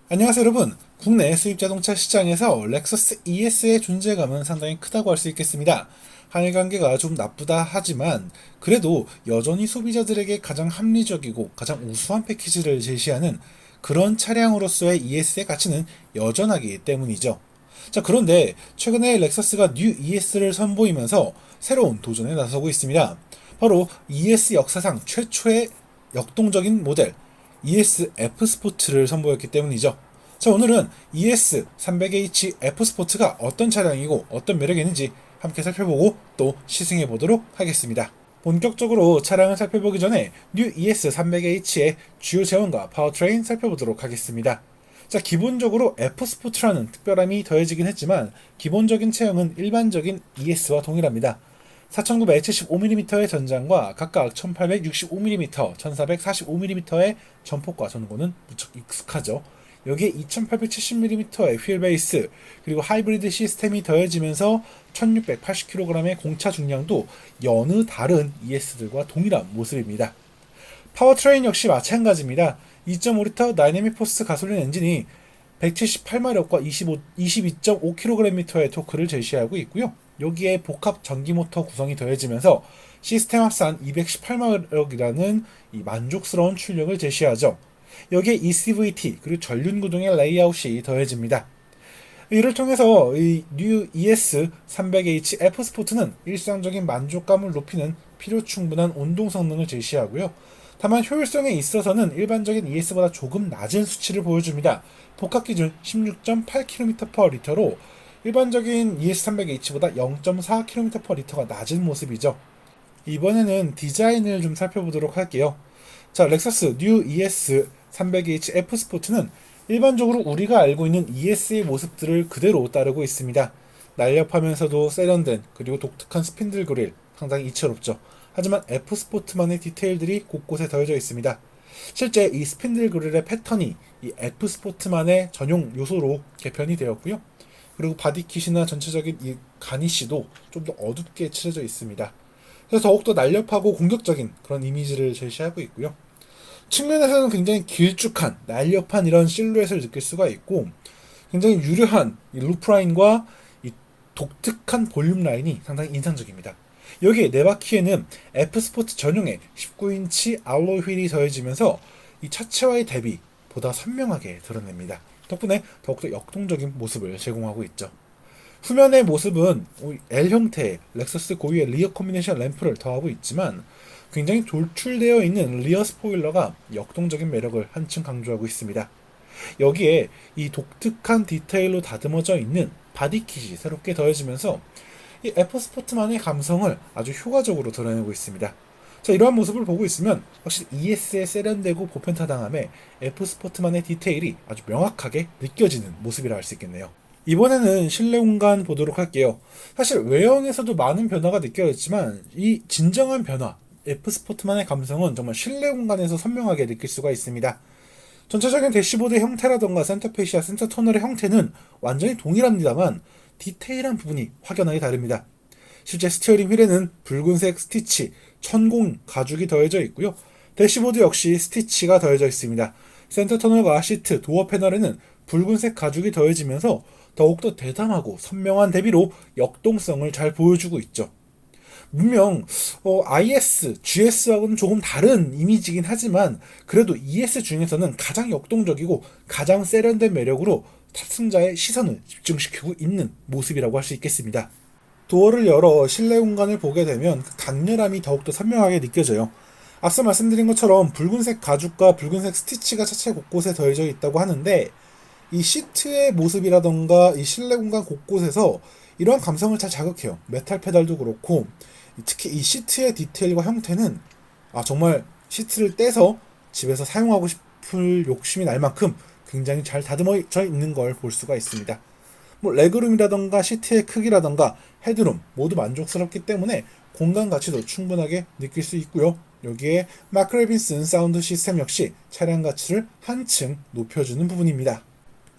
안녕하세요 여러분. 국내 수입 자동차 시장에서 렉서스 ES의 존재감은 상당히 크다고 할 수 있겠습니다. 한일 관계가 좀 나쁘다 하지만 그래도 여전히 소비자들에게 가장 합리적이고 가장 우수한 패키지를 제시하는 그런 차량으로서의 ES의 가치는 여전하기 때문이죠. 자, 그런데 최근에 렉서스가 뉴 ES를 선보이면서 새로운 도전에 나서고 있습니다. 바로 ES 역사상 최초의 역동적인 모델 ES F 스포츠를 선보였기 때문이죠. 자, 오늘은 ES 300H F 스포츠가 어떤 차량이고 어떤 매력이 있는지 함께 살펴보고 또 시승해 보도록 하겠습니다. 본격적으로 차량을 살펴보기 전에 뉴 ES 300H의 주요 제원과 파워트레인 살펴보도록 하겠습니다. 자, 기본적으로 F 스포츠라는 특별함이 더해지긴 했지만 기본적인 체형은 일반적인 ES와 동일합니다. 4975mm의 전장과 각각 1865mm, 1445mm의 전폭과 전고는 무척 익숙하죠. 여기에 2870mm의 휠 베이스 그리고 하이브리드 시스템이 더해지면서 1680kg의 공차 중량도 여느 다른 ES들과 동일한 모습입니다. 파워트레인 역시 마찬가지입니다. 2.5L 다이내믹 포스 가솔린 엔진이 178마력과 22.5kgm의 토크를 제시하고 있고요. 여기에 복합 전기 모터 구성이 더해지면서 시스템 합산 218마력이라는 이 만족스러운 출력을 제시하죠. 여기에 ECVT 그리고 전륜 구동의 레이아웃이 더해집니다. 이를 통해서 이 뉴 ES 300H F 스포츠는 일상적인 만족감을 높이는 필요 충분한 온동 성능을 제시하고요. 다만 효율성에 있어서는 일반적인 ES보다 조금 낮은 수치를 보여줍니다. 복합 기준 16.8km/L로 일반적인 ES300H보다 0.4km/L가 낮은 모습이죠. 이번에는 디자인을 좀 살펴보도록 할게요. 자, 렉서스 뉴 ES 300H F 스포츠는 일반적으로 우리가 알고 있는 ES의 모습들을 그대로 따르고 있습니다. 날렵하면서도 세련된 그리고 독특한 스핀들 그릴 상당히 이채롭죠. 하지만 F 스포츠만의 디테일들이 곳곳에 더해져 있습니다. 실제 이 스핀들 그릴의 패턴이 이 F 스포츠만의 전용 요소로 개편이 되었고요. 그리고 바디킷이나 전체적인 이 가니쉬도 좀 더 어둡게 칠해져 있습니다. 그래서 더욱더 날렵하고 공격적인 그런 이미지를 제시하고 있고요. 측면에서는 굉장히 길쭉한 날렵한 이런 실루엣을 느낄 수가 있고 굉장히 유려한 이 루프라인과 이 독특한 볼륨 라인이 상당히 인상적입니다. 여기에 네 바퀴에는 F 스포츠 전용의 19인치 알로이 휠이 더해지면서 이 차체와의 대비 보다 선명하게 드러냅니다. 덕분에 더욱더 역동적인 모습을 제공하고 있죠. 후면의 모습은 L 형태의 렉서스 고유의 리어 커뮤니케이션 램프를 더하고 있지만 굉장히 돌출되어 있는 리어 스포일러가 역동적인 매력을 한층 강조하고 있습니다. 여기에 이 독특한 디테일로 다듬어져 있는 바디킷이 새롭게 더해지면서 이 F 스포츠만의 감성을 아주 효과적으로 드러내고 있습니다. 자, 이러한 모습을 보고 있으면 확실히 ES의 세련되고 보편타당함에 F 스포츠만의 디테일이 아주 명확하게 느껴지는 모습이라 할 수 있겠네요. 이번에는 실내 공간 보도록 할게요. 사실 외형에서도 많은 변화가 느껴졌지만 이 진정한 변화, F 스포츠만의 감성은 정말 실내 공간에서 선명하게 느낄 수가 있습니다. 전체적인 대시보드 형태라던가 센터페시아, 센터 터널의 형태는 완전히 동일합니다만 디테일한 부분이 확연하게 다릅니다. 실제 스티어링 휠에는 붉은색 스티치, 천공 가죽이 더해져 있고요. 대시보드 역시 스티치가 더해져 있습니다. 센터 터널과 시트, 도어 패널에는 붉은색 가죽이 더해지면서 더욱더 대담하고 선명한 대비로 역동성을 잘 보여주고 있죠. 분명 IS, GS하고는 조금 다른 이미지긴 하지만 그래도 ES 중에서는 가장 역동적이고 가장 세련된 매력으로 탑승자의 시선을 집중시키고 있는 모습이라고 할 수 있겠습니다. 도어를 열어 실내 공간을 보게 되면 그 강렬함이 더욱더 선명하게 느껴져요. 앞서 말씀드린 것처럼 붉은색 가죽과 붉은색 스티치가 차체 곳곳에 더해져 있다고 하는데 이 시트의 모습이라던가 이 실내 공간 곳곳에서 이러한 감성을 잘 자극해요. 메탈 페달도 그렇고 특히 이 시트의 디테일과 형태는 정말 시트를 떼서 집에서 사용하고 싶을 욕심이 날 만큼 굉장히 잘 다듬어져 있는 걸 볼 수가 있습니다. 레그룸이라던가 시트의 크기라던가 헤드룸 모두 만족스럽기 때문에 공간 가치도 충분하게 느낄 수 있고요. 여기에 마크 레빈슨 사운드 시스템 역시 차량 가치를 한층 높여주는 부분입니다.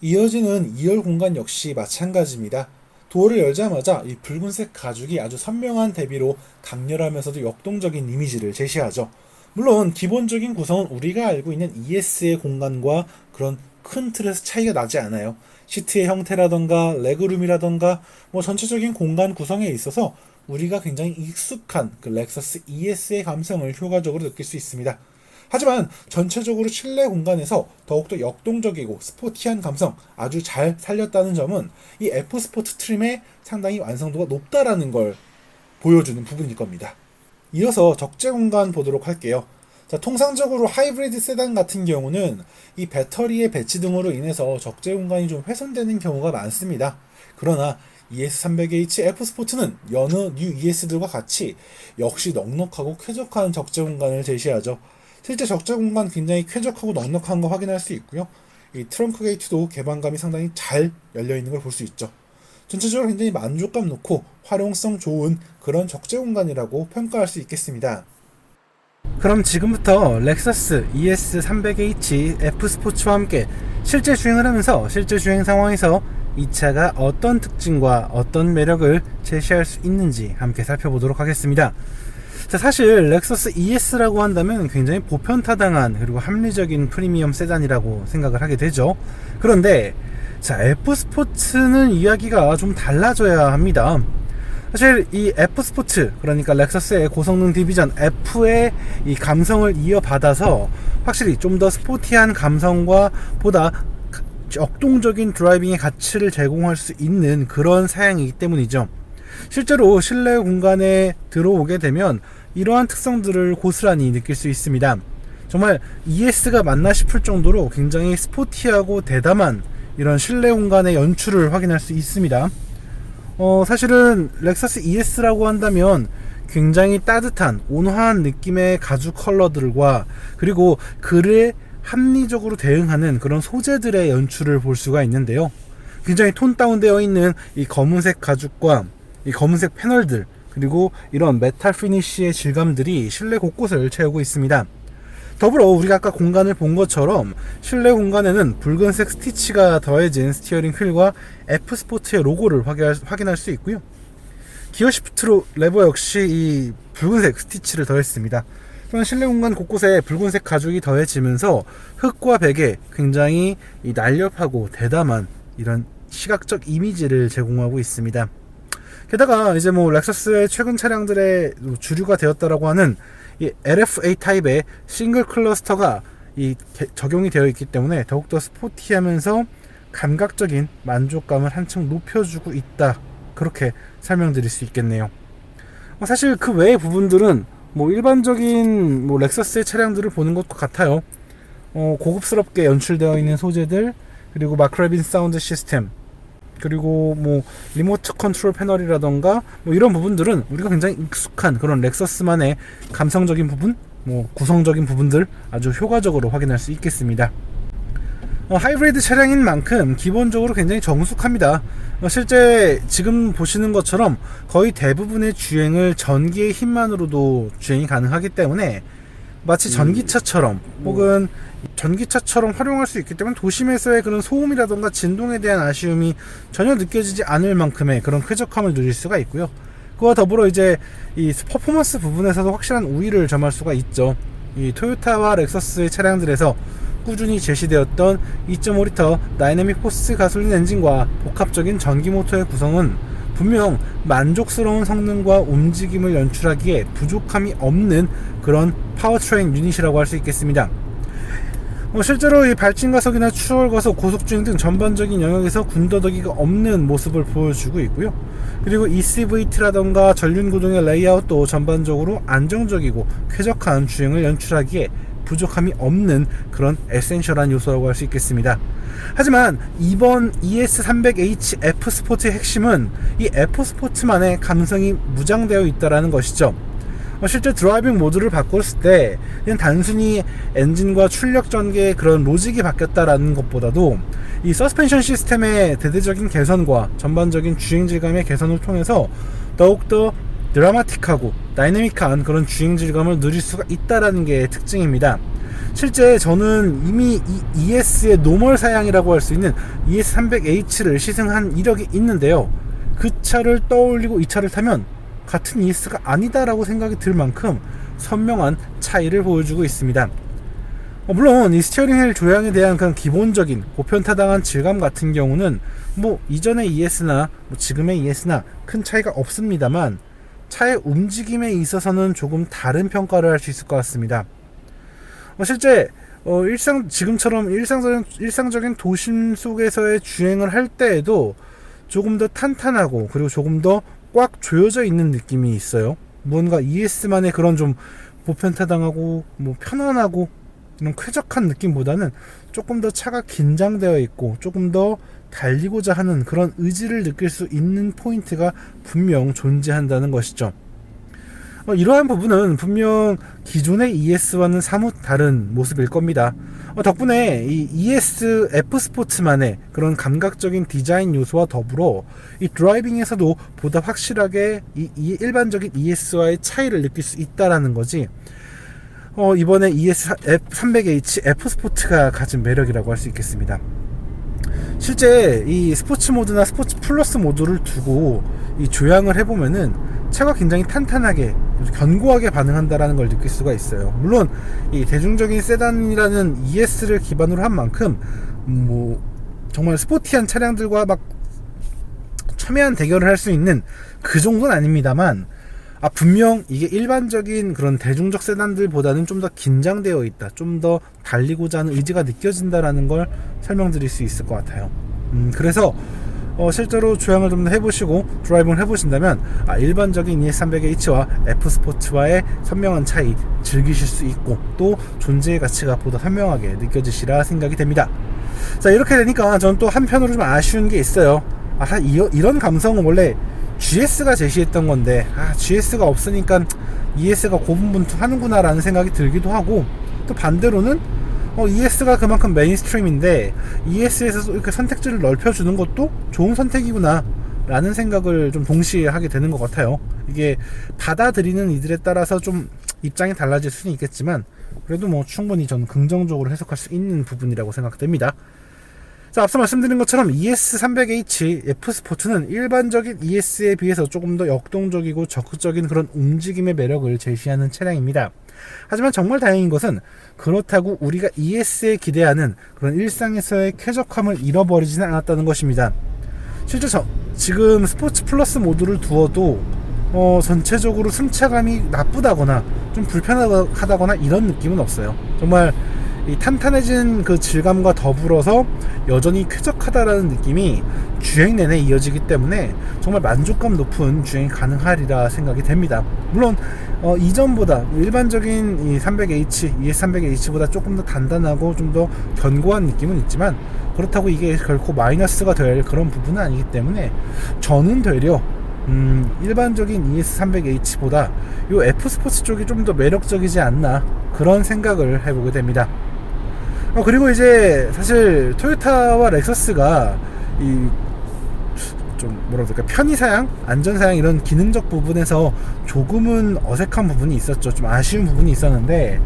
이어지는 2열 공간 역시 마찬가지입니다. 도어를 열자마자 이 붉은색 가죽이 아주 선명한 대비로 강렬하면서도 역동적인 이미지를 제시하죠. 물론 기본적인 구성은 우리가 알고 있는 ES의 공간과 그런 큰 틀에서 차이가 나지 않아요. 시트의 형태라던가 레그룸이라던가 뭐 전체적인 공간 구성에 있어서 우리가 굉장히 익숙한 그 렉서스 ES의 감성을 효과적으로 느낄 수 있습니다. 하지만 전체적으로 실내 공간에서 더욱더 역동적이고 스포티한 감성 아주 잘 살렸다는 점은 이 F 스포츠 트림의 상당히 완성도가 높다라는 걸 보여주는 부분일 겁니다. 이어서 적재 공간 보도록 할게요. 자, 통상적으로 하이브리드 세단 같은 경우는 이 배터리의 배치 등으로 인해서 적재 공간이 좀 훼손되는 경우가 많습니다. 그러나 ES300H F 스포츠는 여느 뉴 ES들과 같이 역시 넉넉하고 쾌적한 적재 공간을 제시하죠. 실제 적재 공간 굉장히 쾌적하고 넉넉한 거 확인할 수 있고요. 이 트렁크 게이트도 개방감이 상당히 잘 열려 있는 걸 볼 수 있죠. 전체적으로 굉장히 만족감 높고 활용성 좋은 그런 적재 공간이라고 평가할 수 있겠습니다. 그럼 지금부터 렉서스 ES300H F 스포츠와 함께 실제 주행을 하면서 실제 주행 상황에서 이 차가 어떤 특징과 어떤 매력을 제시할 수 있는지 함께 살펴보도록 하겠습니다. 자, 사실 렉서스 ES라고 한다면 굉장히 보편타당한 그리고 합리적인 프리미엄 세단이라고 생각을 하게 되죠. 그런데 자, F 스포츠는 이야기가 좀 달라져야 합니다. 사실 이 F 스포츠, 그러니까 렉서스의 고성능 디비전 F의 이 감성을 이어받아서 확실히 좀 더 스포티한 감성과 보다 역동적인 드라이빙의 가치를 제공할 수 있는 그런 사양이기 때문이죠. 실제로 실내 공간에 들어오게 되면 이러한 특성들을 고스란히 느낄 수 있습니다. 정말 ES가 맞나 싶을 정도로 굉장히 스포티하고 대담한 이런 실내 공간의 연출을 확인할 수 있습니다. 사실은 렉서스 ES라고 한다면 굉장히 따뜻한 온화한 느낌의 가죽 컬러들과 그리고 그에 합리적으로 대응하는 그런 소재들의 연출을 볼 수가 있는데요. 굉장히 톤 다운되어 있는 이 검은색 가죽과 이 검은색 패널들 그리고 이런 메탈 피니쉬의 질감들이 실내 곳곳을 채우고 있습니다. 더불어 우리가 아까 공간을 본 것처럼 실내 공간에는 붉은색 스티치가 더해진 스티어링 휠과 F 스포츠의 로고를 확인할 수 있고요. 기어 시프트 레버 역시 이 붉은색 스티치를 더했습니다. 또한 실내 공간 곳곳에 붉은색 가죽이 더해지면서 흙과 백에 굉장히 이 날렵하고 대담한 이런 시각적 이미지를 제공하고 있습니다. 게다가 이제 뭐 렉서스의 최근 차량들의 주류가 되었다라고 하는 이 LFA 타입의 싱글 클러스터가 적용이 되어 있기 때문에 더욱더 스포티하면서 감각적인 만족감을 한층 높여주고 있다, 그렇게 설명드릴 수 있겠네요. 사실 그 외의 부분들은 뭐 일반적인 뭐 렉서스의 차량들을 보는 것과 같아요. 고급스럽게 연출되어 있는 소재들, 그리고 마크레빈 사운드 시스템, 그리고 뭐 리모트 컨트롤 패널이라던가 뭐 이런 부분들은 우리가 굉장히 익숙한 그런 렉서스만의 감성적인 부분, 뭐 구성적인 부분들 아주 효과적으로 확인할 수 있겠습니다. 하이브리드 차량인 만큼 기본적으로 굉장히 정숙합니다. 실제 지금 보시는 것처럼 거의 대부분의 주행을 전기의 힘만으로도 주행이 가능하기 때문에 마치 전기차처럼 혹은 전기차처럼 활용할 수 있기 때문에 도심에서의 그런 소음이라던가 진동에 대한 아쉬움이 전혀 느껴지지 않을 만큼의 그런 쾌적함을 누릴 수가 있고요. 그와 더불어 이제 이 퍼포먼스 부분에서도 확실한 우위를 점할 수가 있죠. 이 토요타와 렉서스의 차량들에서 꾸준히 제시되었던 2.5리터 다이내믹 포스 가솔린 엔진과 복합적인 전기 모터의 구성은 분명 만족스러운 성능과 움직임을 연출하기에 부족함이 없는 그런 파워트레인 유닛이라고 할 수 있겠습니다. 실제로 이 발진가속이나 추월가속, 고속주행 등 전반적인 영역에서 군더더기가 없는 모습을 보여주고 있고요. 그리고 ECVT라던가 전륜구동의 레이아웃도 전반적으로 안정적이고 쾌적한 주행을 연출하기에 부족함이 없는 그런 에센셜한 요소라고 할 수 있겠습니다. 하지만 이번 ES300H F 스포츠의 핵심은 이 F 스포츠만의 감성이 무장되어 있다는 것이죠. 실제 드라이빙 모드를 바꿨을 때 그냥 단순히 엔진과 출력 전개의 그런 로직이 바뀌었다라는 것보다도 이 서스펜션 시스템의 대대적인 개선과 전반적인 주행 질감의 개선을 통해서 더욱더 드라마틱하고 다이내믹한 그런 주행 질감을 누릴 수가 있다라는 게 특징입니다. 실제 저는 이미 이 ES의 노멀 사양이라고 할 수 있는 ES300H를 시승한 이력이 있는데요. 그 차를 떠올리고 이 차를 타면 같은 ES가 아니다라고 생각이 들 만큼 선명한 차이를 보여주고 있습니다. 물론 이 스티어링 휠 조향에 대한 그런 기본적인 보편타당한 질감 같은 경우는 뭐 이전의 ES나 뭐 지금의 ES나 큰 차이가 없습니다만 차의 움직임에 있어서는 조금 다른 평가를 할 수 있을 것 같습니다. 실제 지금처럼 일상적인 도심 속에서의 주행을 할 때에도 조금 더 탄탄하고 그리고 조금 더 꽉 조여져 있는 느낌이 있어요. 뭔가 ES만의 그런 좀 보편타당하고 뭐 편안하고 이런 쾌적한 느낌보다는 조금 더 차가 긴장되어 있고 조금 더 달리고자 하는 그런 의지를 느낄 수 있는 포인트가 분명 존재한다는 것이죠. 이러한 부분은 분명 기존의 ES와는 사뭇 다른 모습일 겁니다. 덕분에 이 ES F 스포츠만의 그런 감각적인 디자인 요소와 더불어 이 드라이빙에서도 보다 확실하게 이 일반적인 ES와의 차이를 느낄 수 있다라는 거지. 이번에 ES 300H F 스포츠가 가진 매력이라고 할 수 있겠습니다. 실제 이 스포츠 모드나 스포츠 플러스 모드를 두고 이 조향을 해보면은 차가 굉장히 탄탄하게 견고하게 반응한다라는 걸 느낄 수가 있어요. 물론 이 대중적인 세단이라는 ES를 기반으로 한 만큼 뭐 정말 스포티한 차량들과 막 첨예한 대결을 할 수 있는 그 정도는 아닙니다만 분명 이게 일반적인 그런 대중적 세단들보다는 좀 더 긴장되어 있다, 좀 더 달리고자 하는 의지가 느껴진다라는 걸 설명드릴 수 있을 것 같아요. 그래서 실제로 조향을 좀 더 해보시고 드라이빙을 해보신다면 일반적인 ES300H와 F스포츠와의 선명한 차이 즐기실 수 있고 또 존재의 가치가 보다 선명하게 느껴지시라 생각이 됩니다. 자, 이렇게 되니까 저는 또 한편으로 좀 아쉬운 게 있어요. 이런 감성은 원래 GS가 제시했던 건데 GS가 없으니까 ES가 고분분투하는구나 라는 생각이 들기도 하고, 또 반대로는 ES가 그만큼 메인스트림인데 ES에서 이렇게 선택지를 넓혀주는 것도 좋은 선택이구나 라는 생각을 좀 동시에 하게 되는 것 같아요. 이게 받아들이는 이들에 따라서 좀 입장이 달라질 수는 있겠지만 그래도 뭐 충분히 저는 긍정적으로 해석할 수 있는 부분이라고 생각됩니다. 자, 앞서 말씀드린 것처럼 ES300H F스포츠는 일반적인 ES에 비해서 조금 더 역동적이고 적극적인 그런 움직임의 매력을 제시하는 차량입니다. 하지만 정말 다행인 것은 그렇다고 우리가 ES에 기대하는 그런 일상에서의 쾌적함을 잃어버리지는 않았다는 것입니다. 실제 지금 스포츠 플러스 모드를 두어도 전체적으로 승차감이 나쁘다거나 좀 불편하다거나 이런 느낌은 없어요. 정말 이 탄탄해진 그 질감과 더불어서 여전히 쾌적하다라는 느낌이 주행 내내 이어지기 때문에 정말 만족감 높은 주행이 가능하리라 생각이 됩니다. 물론 이전보다 일반적인 이 300H, ES300H보다 조금 더 단단하고 좀 더 견고한 느낌은 있지만 그렇다고 이게 결코 마이너스가 될 그런 부분은 아니기 때문에 저는 되려 일반적인 ES300H보다 이 F스포츠 쪽이 좀 더 매력적이지 않나 그런 생각을 해보게 됩니다. 그리고 이제 사실 토요타와 렉서스가 이 좀 뭐라 그럴까 편의사양, 안전사양 이런 기능적 부분에서 조금은 어색한 부분이 있었죠. 좀 아쉬운 부분이 있었는데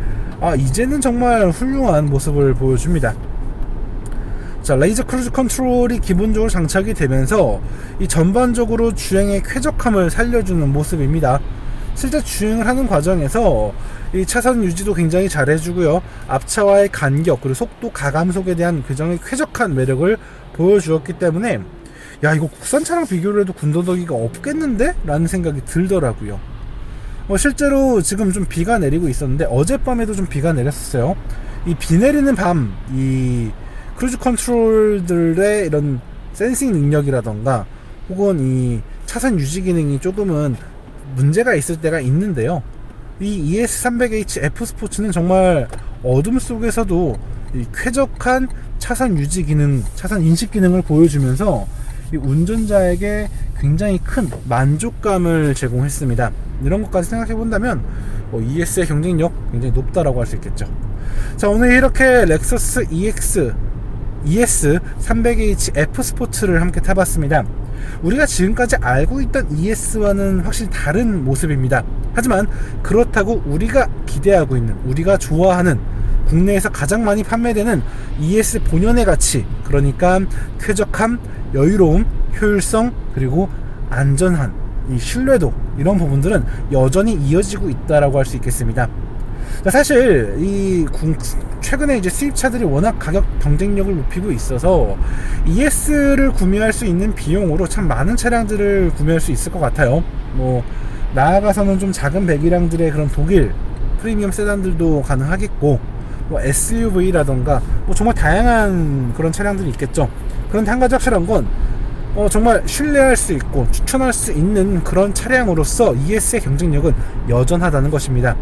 이제는 정말 훌륭한 모습을 보여줍니다. 자, 레이저 크루즈 컨트롤이 기본적으로 장착이 되면서 이 전반적으로 주행의 쾌적함을 살려주는 모습입니다. 실제 주행을 하는 과정에서 이 차선 유지도 굉장히 잘 해주고요. 앞차와의 간격 그리고 속도 가감속에 대한 굉장히 쾌적한 매력을 보여주었기 때문에 이거 국산차랑 비교를 해도 군더더기가 없겠는데? 라는 생각이 들더라고요. 실제로 지금 좀 비가 내리고 있었는데 어젯밤에도 좀 비가 내렸어요. 이 비 내리는 밤 이 크루즈 컨트롤들의 이런 센싱 능력이라던가 혹은 이 차선 유지 기능이 조금은 문제가 있을 때가 있는데요. 이 ES300H F스포츠는 정말 어둠 속에서도 이 쾌적한 차선 유지 기능, 차선 인식 기능을 보여주면서 이 운전자에게 굉장히 큰 만족감을 제공했습니다. 이런 것까지 생각해 본다면 ES의 경쟁력 굉장히 높다라고 할 수 있겠죠. 자, 오늘 이렇게 렉서스 ES300H F스포츠를 함께 타봤습니다. 우리가 지금까지 알고 있던 ES와는 확실히 다른 모습입니다. 하지만 그렇다고 우리가 기대하고 있는, 우리가 좋아하는 국내에서 가장 많이 판매되는 ES 본연의 가치, 그러니까 쾌적함, 여유로움, 효율성, 그리고 안전한 이 신뢰도, 이런 부분들은 여전히 이어지고 있다라고 할 수 있겠습니다. 사실 이 최근에 이제 수입차들이 워낙 가격 경쟁력을 높이고 있어서 ES를 구매할 수 있는 비용으로 참 많은 차량들을 구매할 수 있을 것 같아요. 뭐 나아가서는 좀 작은 배기량들의 그런 독일 프리미엄 세단들도 가능하겠고, 뭐 SUV라던가 뭐 정말 다양한 그런 차량들이 있겠죠. 그런데 한 가지 확실한 건 정말 신뢰할 수 있고 추천할 수 있는 그런 차량으로서 ES의 경쟁력은 여전하다는 것입니다.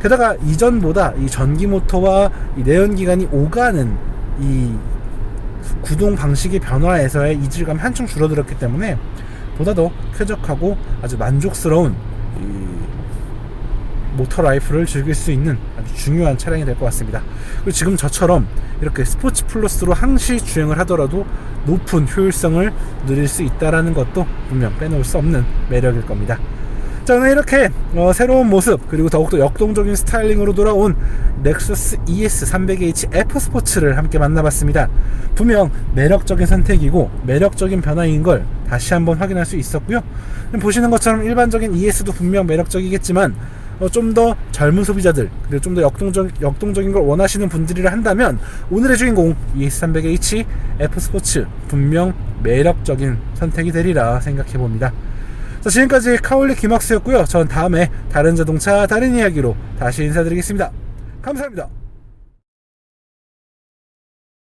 게다가 이전보다 이 전기 모터와 이 내연기관이 오가는 이 구동 방식의 변화에서의 이질감이 한층 줄어들었기 때문에 보다 더 쾌적하고 아주 만족스러운 이 모터 라이프를 즐길 수 있는 아주 중요한 차량이 될 것 같습니다. 그리고 지금 저처럼 이렇게 스포츠 플러스로 항시 주행을 하더라도 높은 효율성을 누릴 수 있다는 것도 분명 빼놓을 수 없는 매력일 겁니다. 자, 오늘 이렇게 새로운 모습 그리고 더욱더 역동적인 스타일링으로 돌아온 넥서스 ES 300h F 스포츠를 함께 만나봤습니다. 분명 매력적인 선택이고 매력적인 변화인 걸 다시 한번 확인할 수 있었고요. 보시는 것처럼 일반적인 ES도 분명 매력적이겠지만 좀 더 젊은 소비자들 그리고 좀 더 역동적인 걸 원하시는 분들이라 한다면 오늘의 주인공 ES300h F 스포츠 분명 매력적인 선택이 되리라 생각해봅니다. 자, 지금까지 카올리 김학수였고요. 전 다음에 다른 자동차 다른 이야기로 다시 인사드리겠습니다. 감사합니다.